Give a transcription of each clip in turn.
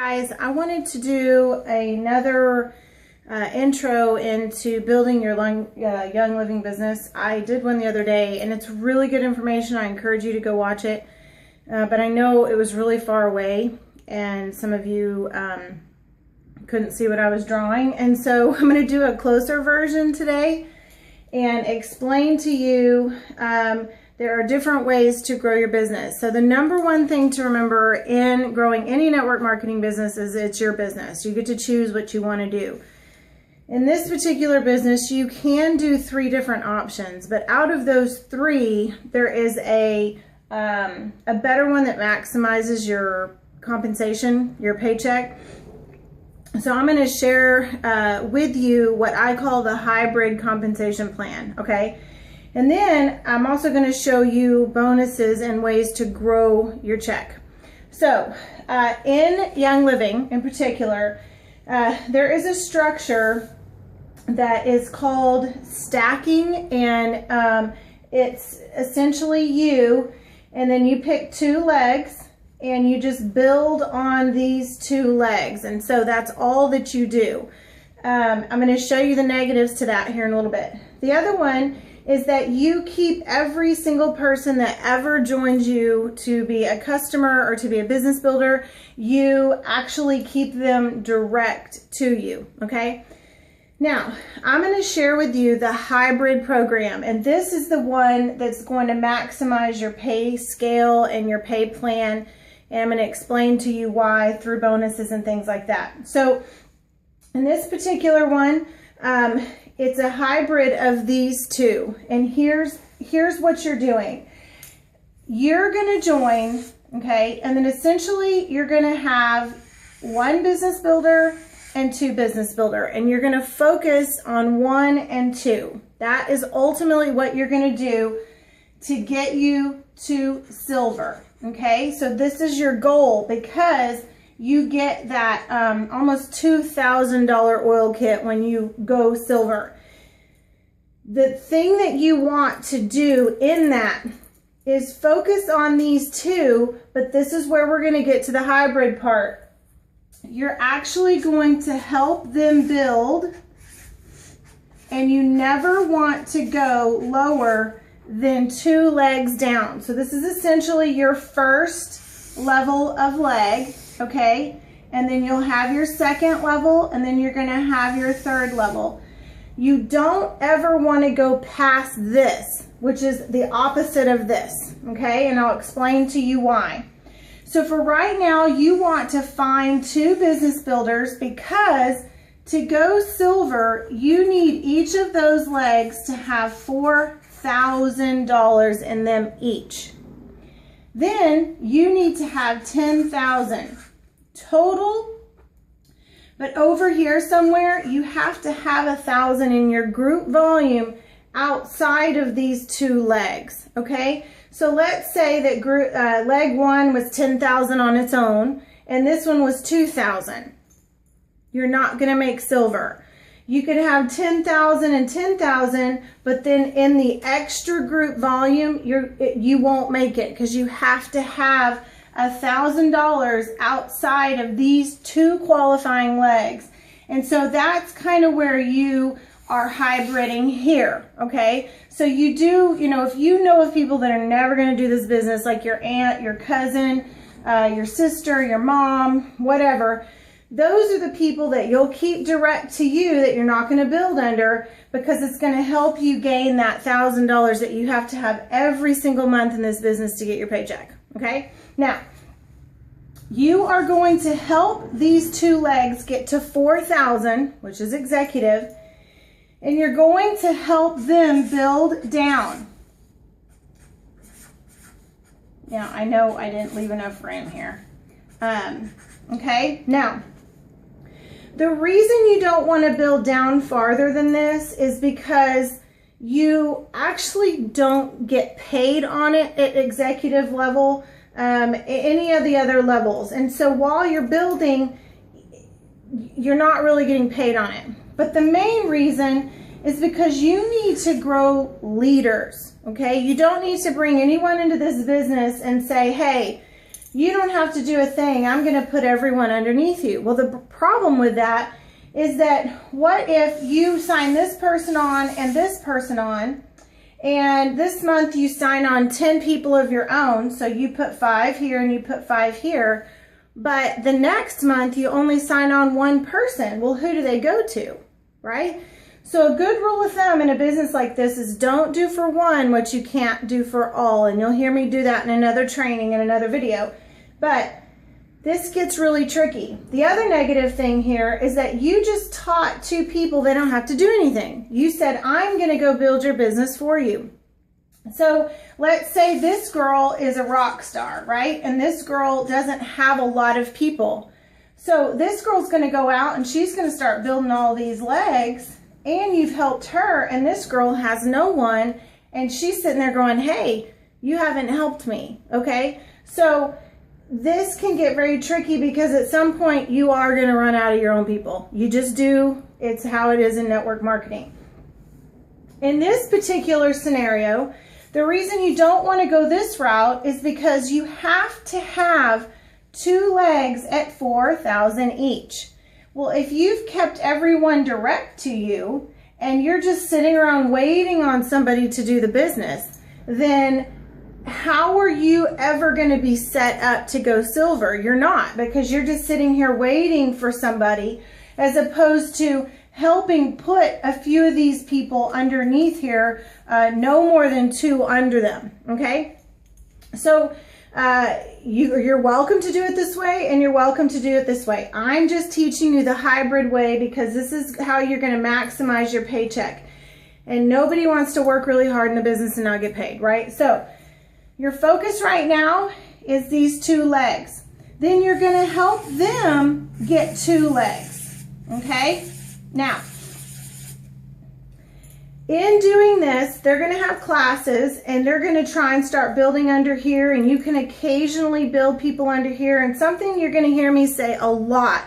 Guys, I wanted to do another intro into building your young living business. I did one the other day and it's really good information. I encourage you to go watch it. But I know it was really far away and some of you couldn't see what I was drawing. And so I'm going to do a closer version today and explain to you there are different ways to grow your business. So the number one thing to remember in growing any network marketing business is it's your business. You get to choose what you want to do. In this particular business, you can do 3 different options, but out of those 3, there is a better one that maximizes your compensation, your paycheck. So I'm going to share with you what I call the hybrid compensation plan, okay? And then I'm also going to show you bonuses and ways to grow your check. So in Young Living in particular, there is a structure that is called stacking, and it's essentially you, and then you pick 2 legs and you just build on these 2 legs. And so that's all that you do. I'm going to show you the negatives to that here in a little bit. The other one is that you keep every single person that ever joins you to be a customer or to be a business builder, you actually keep them direct to you, okay? Now, I'm going to share with you the hybrid program, and this is the one that's going to maximize your pay scale and your pay plan, and I'm going to explain to you why through bonuses and things like that. So in this particular one, it's a hybrid of these 2, and here's what you're doing. You're going to join, okay, and then essentially you're going to have 1 business builder and 2 business builder, and you're going to focus on 1 and 2. That is ultimately what you're going to do to get you to silver, okay? So this is your goal, because you get that almost $2,000 oil kit when you go silver. The thing that you want to do in that is focus on these 2, but this is where we're going to get to the hybrid part. You're actually going to help them build, and you never want to go lower than 2 legs down. So this is essentially your first level of leg. Okay, and then you'll have your second level, and then you're going to have your third level. You don't ever want to go past this, which is the opposite of this, okay? And I'll explain to you why. So for right now, you want to find 2 business builders, because to go silver, you need each of those legs to have $4,000 in them each. Then you need to have $10,000 total, but over here somewhere you have to have $1,000 in your group volume outside of these 2 legs, okay? So let's say that leg 1 was $10,000 on its own, and this one was $2,000. You're not going to make silver. You could have $10,000 and $10,000, but then in the extra group volume, you won't make it, because you have to have $1,000 outside of these 2 qualifying legs. And so that's kind of where you are hybriding here, okay? So you do, if you know of people that are never going to do this business, like your aunt, your cousin, your sister, your mom, whatever, those are the people that you'll keep direct to you that you're not going to build under, because it's going to help you gain that $1,000 that you have to have every single month in this business to get your paycheck, okay? Now, you are going to help these 2 legs get to $4,000, which is executive, and you're going to help them build down. Now, I know I didn't leave enough room here. Okay, now, the reason you don't want to build down farther than this is because you actually don't get paid on it at executive level, any of the other levels. And so while you're building, you're not really getting paid on it. But the main reason is because you need to grow leaders, okay? You don't need to bring anyone into this business and say, hey, you don't have to do a thing. I'm going to put everyone underneath you. Well, the problem with that is that what if you sign this person on and this person on, and this month you sign on 10 people of your own, so you put 5 here and you put 5 here, but the next month you only sign on one person. Well, who do they go to, right? So a good rule of thumb in a business like this is don't do for one what you can't do for all, and you'll hear me do that in another training in another video. But this gets really tricky. The other negative thing here is that you just taught 2 people they don't have to do anything. You said, I'm going to go build your business for you. So let's say this girl is a rock star, right? And this girl doesn't have a lot of people. So this girl's going to go out and she's going to start building all these legs, and you've helped her, and this girl has no one, and she's sitting there going, hey, you haven't helped me, okay? So this can get very tricky because at some point you are going to run out of your own people. You just do. It's how it is in network marketing. In this particular scenario, the reason you don't want to go this route is because you have to have 2 legs at $4,000 each. Well, if you've kept everyone direct to you and you're just sitting around waiting on somebody to do the business, then how are you ever going to be set up to go silver? You're not, because you're just sitting here waiting for somebody, as opposed to helping put a few of these people underneath here, no more than 2 under them, okay? So you're welcome to do it this way, and you're welcome to do it this way. I'm just teaching you the hybrid way because this is how you're going to maximize your paycheck. And nobody wants to work really hard in a business and not get paid, right? So your focus right now is these 2 legs. Then you're going to help them get 2 legs, okay? Now, in doing this, they're going to have classes, and they're going to try and start building under here, and you can occasionally build people under here. And something you're going to hear me say a lot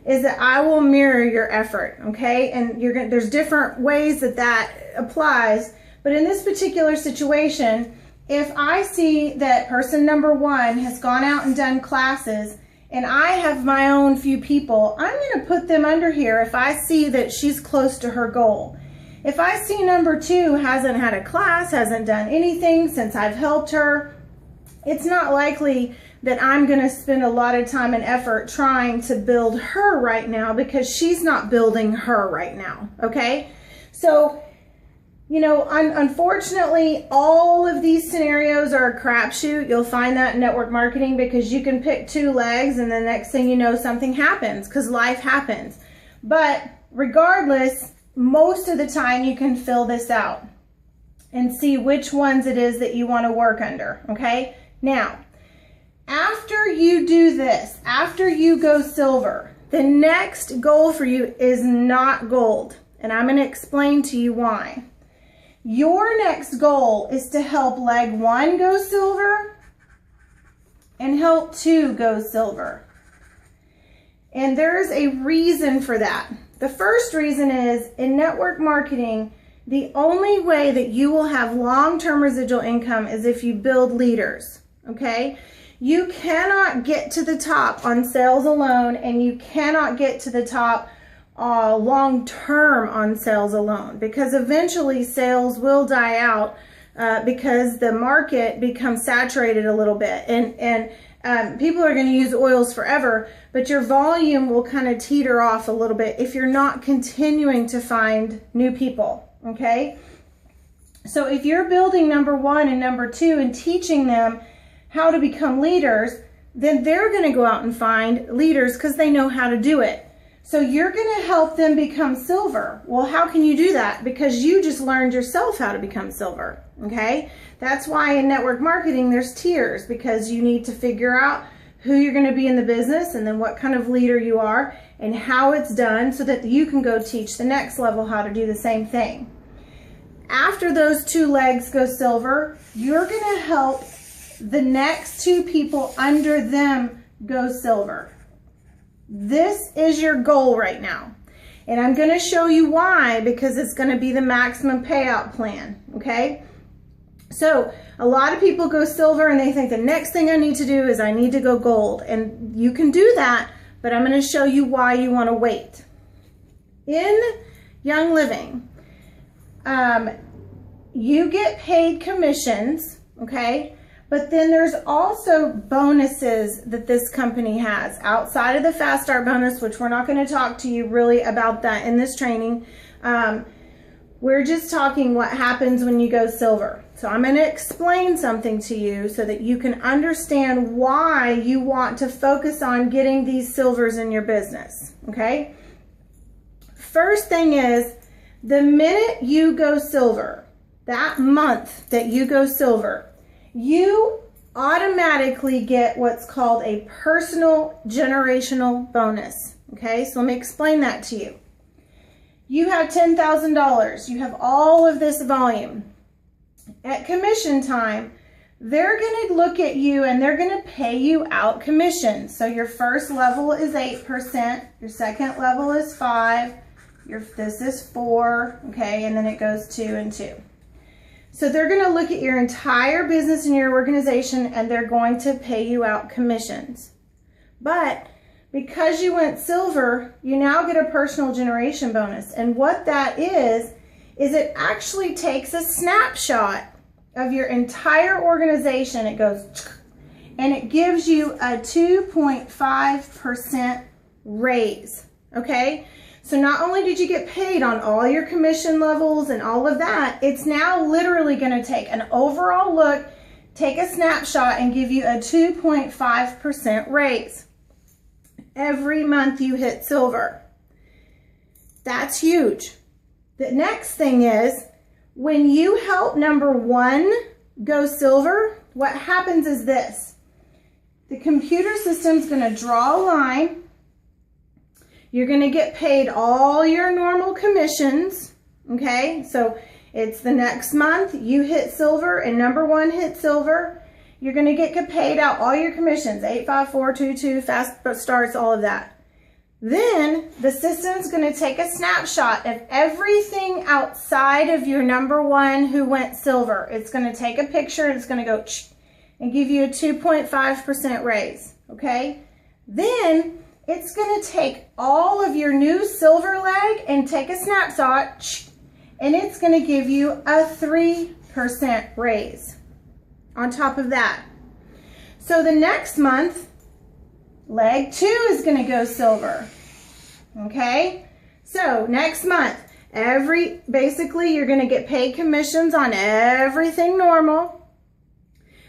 is that I will mirror your effort, okay? And there's different ways that applies, but in this particular situation, if I see that person number 1 has gone out and done classes, and I have my own few people, I'm going to put them under here if I see that she's close to her goal. If I see number 2 hasn't had a class, hasn't done anything since I've helped her, it's not likely that I'm going to spend a lot of time and effort trying to build her right now, because she's not building her right now, okay? So, you know, unfortunately, all of these scenarios are a crapshoot. You'll find that in network marketing, because you can pick 2 legs and the next thing you know, something happens, because life happens. But regardless, most of the time you can fill this out and see which ones it is that you want to work under, okay? Now, after you do this, after you go silver, the next goal for you is not gold. And I'm going to explain to you why. Your next goal is to help leg 1 go silver and help 2 go silver. And there's a reason for that. The first reason is, in network marketing, the only way that you will have long-term residual income is if you build leaders, okay? You cannot get to the top on sales alone, and you cannot get to the top long-term on sales alone, because eventually sales will die out because the market becomes saturated a little bit, and people are going to use oils forever, but your volume will kind of teeter off a little bit if you're not continuing to find new people, okay? So if you're building number 1 and number 2 and teaching them how to become leaders, then they're going to go out and find leaders because they know how to do it. So you're going to help them become silver. Well, how can you do that? Because you just learned yourself how to become silver, okay? That's why in network marketing there's tiers, because you need to figure out who you're going to be in the business, and then what kind of leader you are and how it's done, so that you can go teach the next level how to do the same thing. After those 2 legs go silver, you're going to help the next 2 people under them go silver. This is your goal right now. And I'm going to show you why, because it's going to be the maximum payout plan, okay? So a lot of people go silver and they think the next thing I need to do is I need to go gold. And you can do that, but I'm going to show you why you want to wait. In Young Living, you get paid commissions, okay? But then there's also bonuses that this company has outside of the Fast Start bonus, which we're not going to talk to you really about that in this training. We're just talking what happens when you go silver. So I'm going to explain something to you so that you can understand why you want to focus on getting these silvers in your business, okay? First thing is, the minute you go silver, that month that you go silver, you automatically get what's called a personal generational bonus, okay? So let me explain that to you. You have $10,000. You have all of this volume. At commission time, they're going to look at you and they're going to pay you out commissions. So your first level is 8%. Your second level is 5%. This is 4%, okay? And then it goes 2 and 2. So they're going to look at your entire business and your organization and they're going to pay you out commissions. But because you went silver, you now get a personal generation bonus. And what that is it actually takes a snapshot of your entire organization. It goes, and it gives you a 2.5% raise, okay? So not only did you get paid on all your commission levels and all of that, it's now literally going to take an overall look, take a snapshot, and give you a 2.5% raise every month you hit silver. That's huge. The next thing is, when you help number 1 go silver, what happens is this. The computer system's going to draw a line. You're going to get paid all your normal commissions, okay? So it's the next month, you hit silver, and number 1 hit silver. You're going to get paid out all your commissions, 8, 5, 4, 2, 2, fast starts, all of that. Then the system's going to take a snapshot of everything outside of your number 1 who went silver. It's going to take a picture and it's going to go and give you a 2.5% raise, okay? Then it's going to take all of your new silver leg and take a snapshot, and it's going to give you a 3% raise on top of that. So the next month, leg 2 is going to go silver, okay? So next month, basically you're going to get paid commissions on everything normal.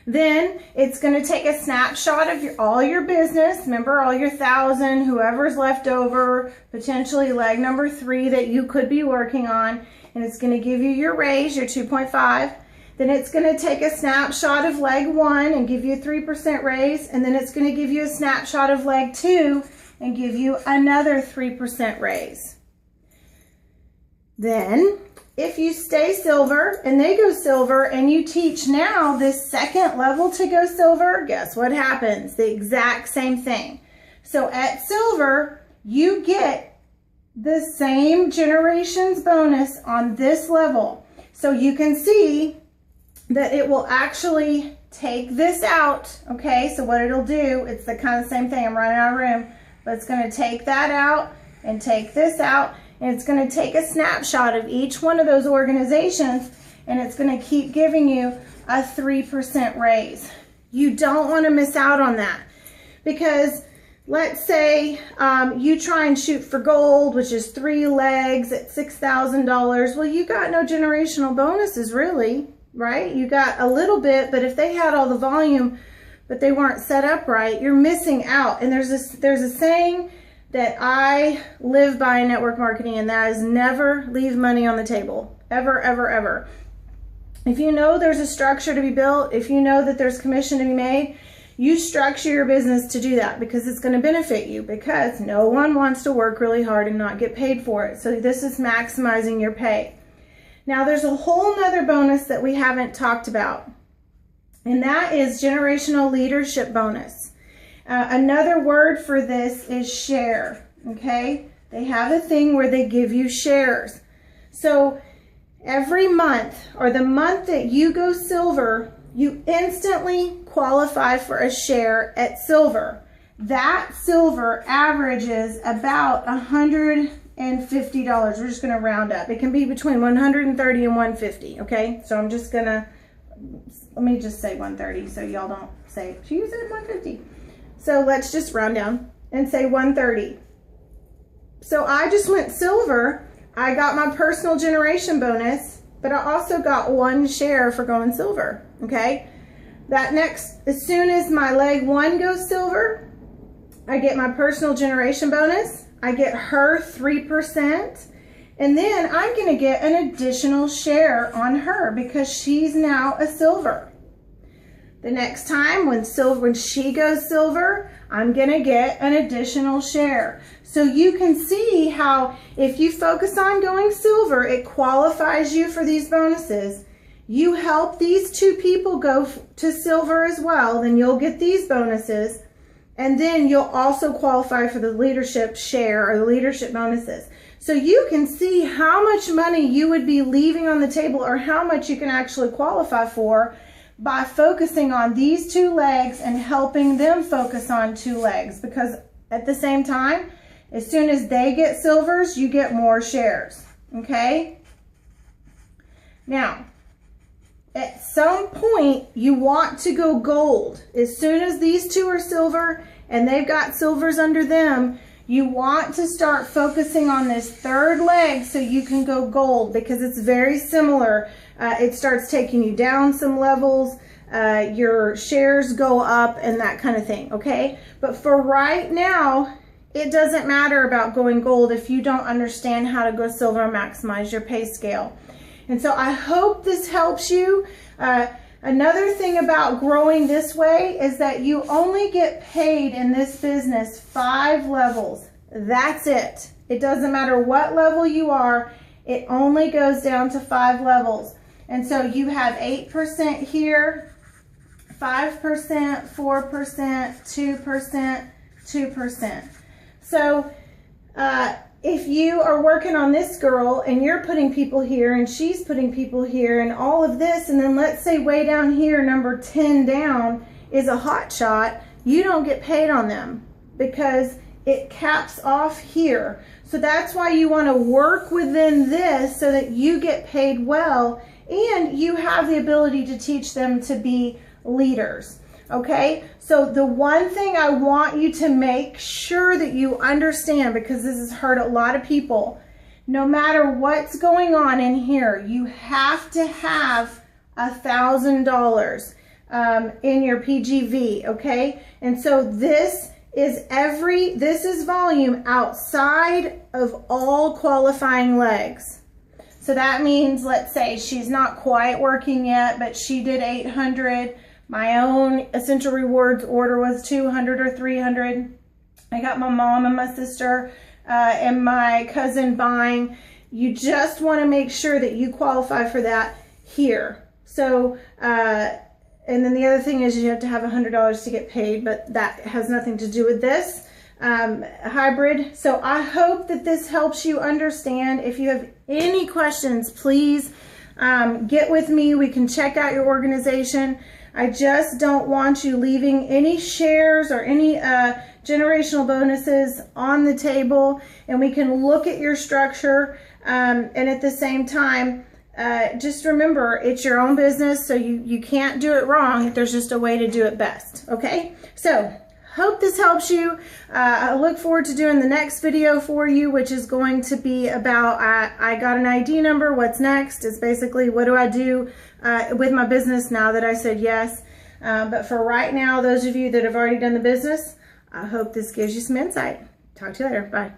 Then it's going to take a snapshot of all your business. Remember, all your 1,000, whoever's left over, potentially leg number 3 that you could be working on, and it's going to give you your raise, your 2.5. Then it's going to take a snapshot of leg 1 and give you a 3% raise, and then it's going to give you a snapshot of leg 2 and give you another 3% raise. Then, if you stay silver and they go silver and you teach now this second level to go silver, guess what happens? The exact same thing. So at silver, you get the same generations bonus on this level. So you can see that it will actually take this out, okay? So what it'll do, it's the kind of same thing. I'm running out of room, but it's going to take that out and take this out, and it's going to take a snapshot of each one of those organizations, and it's going to keep giving you a 3% raise. You don't want to miss out on that, because let's say you try and shoot for gold, which is 3 legs at $6,000. Well, you got no generational bonuses really, right? You got a little bit, but if they had all the volume, but they weren't set up right, you're missing out. And there's a saying that I live by in network marketing, and that is never leave money on the table. Ever, ever, ever. If you know there's a structure to be built, if you know that there's commission to be made, you structure your business to do that, because it's going to benefit you, because no one wants to work really hard and not get paid for it. So this is maximizing your pay. Now there's a whole nother bonus that we haven't talked about, and that is generational leadership bonus. Another word for this is share, okay? They have a thing where they give you shares. So every month, or the month that you go silver, you instantly qualify for a share at silver. That silver averages about $150. We're just going to round up. It can be between $130 and $150. Okay, so I'm just gonna, let me just say 130 so y'all don't say she said 150. So let's just round down and say 130. So I just went silver. I got my personal generation bonus, but I also got 1 share for going silver. Okay, that next, as soon as my leg 1 goes silver, I get my personal generation bonus. I get her 3%, and then I'm gonna get an additional share on her because she's now a silver. The next time when she goes silver, I'm gonna get an additional share. So you can see how if you focus on going silver, it qualifies you for these bonuses. You help these 2 people go to silver as well, then you'll get these bonuses. And then you'll also qualify for the leadership share or the leadership bonuses. So you can see how much money you would be leaving on the table, or how much you can actually qualify for, by focusing on these 2 legs and helping them focus on 2 legs. Because at the same time, as soon as they get silvers, you get more shares. Okay? Now, at some point, you want to go gold. As soon as these 2 are silver and they've got silvers under them, you want to start focusing on this 3rd leg so you can go gold, because it's very similar. It starts taking you down some levels, your shares go up and that kind of thing, okay? But for right now, it doesn't matter about going gold if you don't understand how to go silver and maximize your pay scale. And so I hope this helps you. Another thing about growing this way is that you only get paid in this business 5 levels. That's it. It doesn't matter what level you are. It only goes down to 5 levels. And so you have 8% here, 5%, 4%, 2%, 2%. So, if you are working on this girl and you're putting people here and she's putting people here and all of this, and then let's say way down here, number 10 down is a hot shot, you don't get paid on them because it caps off here. So that's why you want to work within this so that you get paid well and you have the ability to teach them to be leaders. Okay, so the one thing I want you to make sure that you understand, because this has hurt a lot of people, no matter what's going on in here, you have to have $1,000 in your PGV, okay? And so this is volume outside of all qualifying legs. So that means, let's say she's not quite working yet, but she did 800. My own Essential Rewards order was 200 or 300. I got my mom and my sister and my cousin buying. You just want to make sure that you qualify for that here. So, and then the other thing is you have to have $100 to get paid, but that has nothing to do with this hybrid. So I hope that this helps you understand. If you have any questions, please get with me. We can check out your organization. I just don't want you leaving any shares or any generational bonuses on the table, and we can look at your structure. And at the same time, just remember, it's your own business, so you can't do it wrong. There's just a way to do it best, okay? So, hope this helps you. I look forward to doing the next video for you, which is going to be about, I got an ID number, what's next? It's basically, what do I do with my business now that I said yes? But for right now, those of you that have already done the business, I hope this gives you some insight. Talk to you later. Bye.